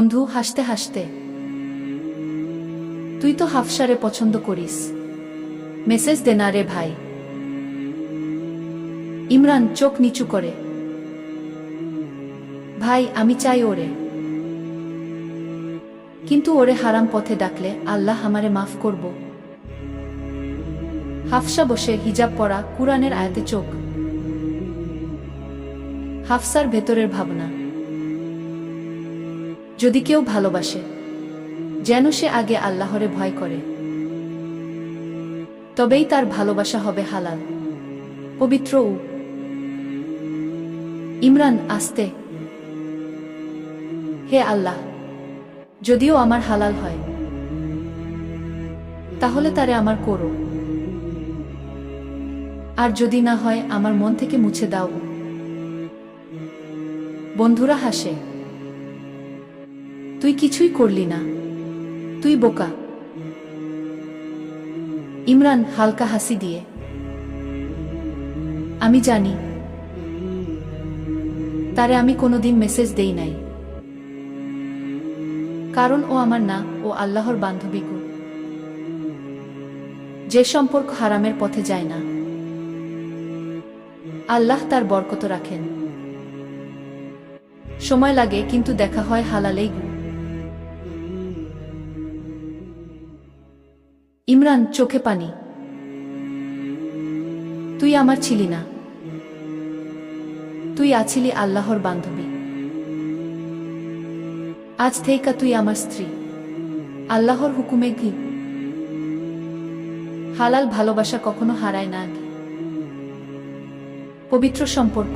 বন্ধু হাসতে হাসতে, তুই তো হাফসারে পছন্দ করিস, মেসেজ দে না রে ভাই। ইমরান চোখ নিচু করে, ভাই আমি চাই ওরে, কিন্তু ওরে হারাম পথে ডাকলে আল্লাহ আমারে মাফ করব। হাফসা বসে, হিজাব পরা, কুরআনের আয়াতে চোখ। হাফসার ভেতরের ভাবনা, যদি কেউ ভালোবাসে যেন সে আগে আল্লাহরে ভয় করে, তবেই তার ভালোবাসা হবে হালাল, পবিত্র। ইমরান আস্তে, হে আল্লাহ, যদিও আমার হালাল হয় তাহলে তারে আমার করো, আর যদি না হয় আমার মন থেকে মুছে দাও। বন্ধুরা হাসে, তুই কিছুই করলি না, তুই বোকা। ইমরান হালকা হাসি দিয়ে, আমি জানি, তারে আমি কোনোদিন মেসেজ দেই নাই, কারণ ও আমার না, ও আল্লাহর বান্ধবী গো। যে সম্পর্ক হারামের পথে যায় না, আল্লাহ তার বরকত রাখেন। সময় লাগে কিন্তু দেখা হয় হালালেই গো। ইমরান চোখে পানি, তুই আমার ছিলি না, তুই আছিলি আল্লাহর বান্ধবী। আজ থেকে তুই আমার স্ত্রী, আল্লাহর হুকুমে কি। হালাল ভালোবাসা কখনো হারায় না, পবিত্র সম্পর্ক।